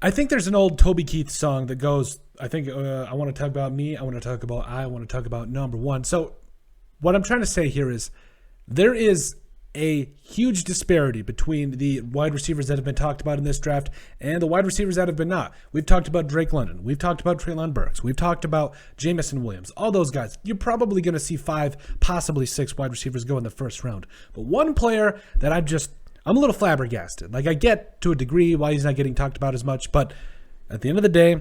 I think there's an old Toby Keith song that goes, I think, I want to talk about me, I want to talk about number one. So what I'm trying to say here is there is a huge disparity between the wide receivers that have been talked about in this draft and the wide receivers that have been not. We've talked about Drake London. We've talked about Treylon Burks. We've talked about Jamison Williams. All those guys. You're probably going to see 5, possibly 6 wide receivers go in the first round. But one player that I'm a little flabbergasted. Like, I get to a degree why he's not getting talked about as much, but at the end of the day,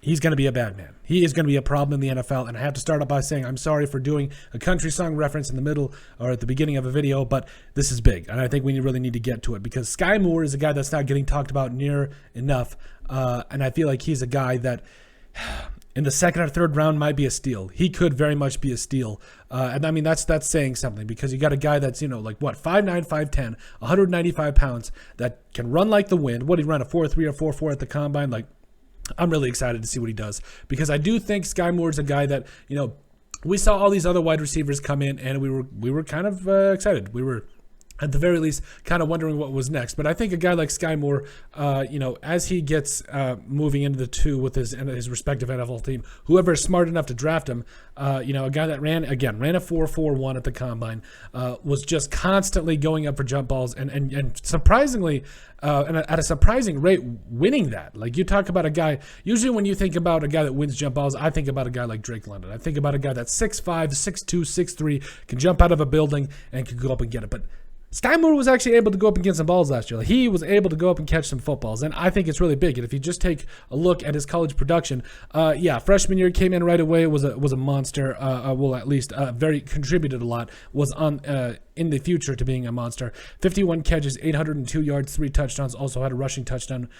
he's going to be a bad man. He is going to be a problem in the NFL, and I have to start off by saying I'm sorry for doing a country song reference in the middle or at the beginning of a video, but this is big, and I think we really need to get to it because Skyy Moore is a guy that's not getting talked about near enough, and I feel like he's a guy that in the second or third round might be a steal. He could very much be a steal. And I mean, that's saying something because you got a guy that's, 5'9", 5'10", 195 pounds that can run like the wind. What, he ran a 4.3 or 4.4 at the combine? Like, I'm really excited to see what he does because I do think Skyy Moore is a guy that, we saw all these other wide receivers come in and we were kind of excited. We were, at the very least, kind of wondering what was next. But I think a guy like Skyy Moore, as he gets moving into the 2 with his respective NFL team, whoever is smart enough to draft him, a guy that ran a 4.41 at the combine, was just constantly going up for jump balls and surprisingly, and at a surprising rate, winning that. Like, you talk about a guy, usually when you think about a guy that wins jump balls, I think about a guy like Drake London. I think about a guy that's 6'5", 6'2", 6'3", can jump out of a building and can go up and get it. But Skyy Moore was actually able to go up and get some balls last year. Like, he was able to go up and catch some footballs, and I think it's really big. And if you just take a look at his college production, freshman year came in right away, was a monster. At least very contributed a lot. Was on in the future to being a monster. 51 catches, 802 yards, 3 touchdowns. Also had a rushing touchdown.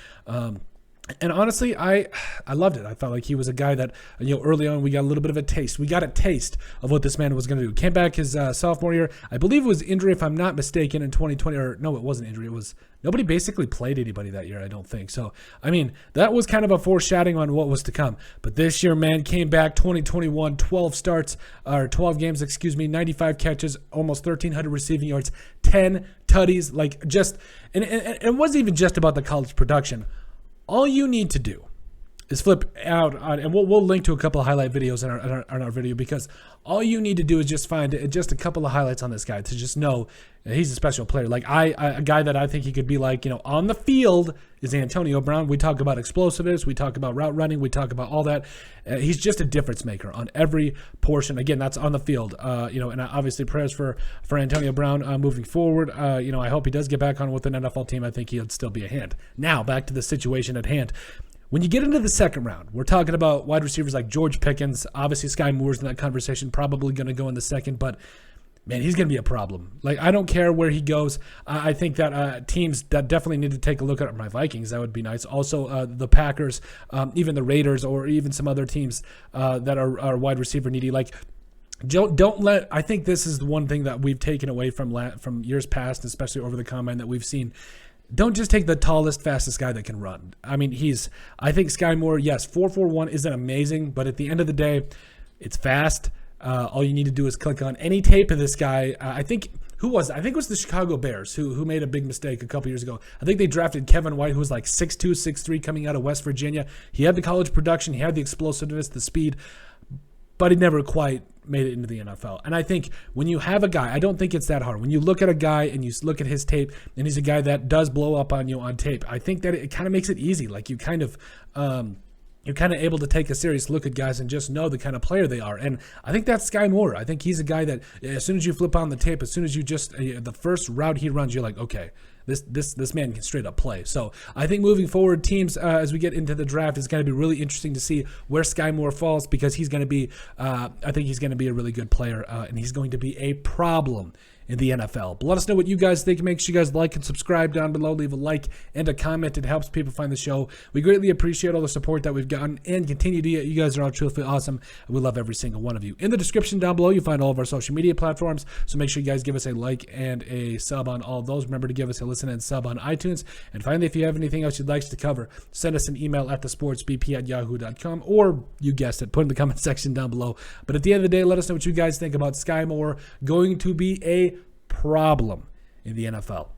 And honestly, I loved it. I felt like he was a guy that, early on we got a little bit of a taste. We got a taste of what this man was going to do. Came back his sophomore year. I believe it was injury, if I'm not mistaken, in 2020. Or no, it wasn't injury. It was nobody basically played anybody that year, I don't think. So, I mean, that was kind of a foreshadowing on what was to come. But this year, man, came back 2021, 12 games, 95 catches, almost 1,300 receiving yards, 10 tutties. Like, just, and it wasn't even just about the college production. All you need to do is flip out on, and we'll link to a couple of highlight videos in our video, because all you need to do is just find just a couple of highlights on this guy to just know he's a special player. Like, a guy that I think he could be like, on the field is Antonio Brown. We talk about explosiveness, we talk about route running, we talk about all that. He's just a difference maker on every portion. Again, that's on the field. And obviously prayers for Antonio Brown moving forward. I hope he does get back on with an NFL team. I think he'll still be a hand. Now, back to the situation at hand. When you get into the second round, we're talking about wide receivers like George Pickens. Obviously, Skyy Moore's in that conversation, probably going to go in the second, but man, he's going to be a problem. Like, I don't care where he goes. I think that teams that definitely need to take a look at my Vikings. That would be nice. Also, the Packers, even the Raiders, or even some other teams that are wide receiver needy. Like, don't let. I think this is the one thing that we've taken away from years past, especially over the combine that we've seen. Don't just take the tallest, fastest guy that can run. I mean, I think Skyy Moore, yes, 4.41 isn't amazing, but at the end of the day, it's fast. All you need to do is click on any tape of this guy. I think it was the Chicago Bears who made a big mistake a couple years ago. I think they drafted Kevin White, who was like 6'2", 6'3", coming out of West Virginia. He had the college production, he had the explosiveness, the speed, but he never quite made it into the NFL. And I think when you have a guy, I don't think it's that hard. When you look at a guy and you look at his tape, and he's a guy that does blow up on you on tape, I think that it kind of makes it easy. Like, you're kind of able to take a serious look at guys and just know the kind of player they are. And I think that's Skyy Moore. I think he's a guy that as soon as you flip on the tape, as soon as you just the first route he runs, you're like, okay, this man can straight up play. So I think moving forward, teams as we get into the draft, is going to be really interesting to see where Skyy Moore falls, because he's going to be, I think he's going to be a really good player, and he's going to be a problem in the NFL. But let us know what you guys think. Make sure you guys like and subscribe down below. Leave a like and a comment. It helps people find the show. We greatly appreciate all the support that we've gotten and continue to get. You guys are all truthfully awesome. We love every single one of you. In the description down below, you'll find all of our social media platforms. So make sure you guys give us a like and a sub on all of those. Remember to give us a listen and sub on iTunes. And finally, if you have anything else you'd like us to cover, send us an email at thesportsbp@yahoo.com, or you guessed it, put in the comment section down below. But at the end of the day, let us know what you guys think about Skyy Moore going to be a problem in the NFL.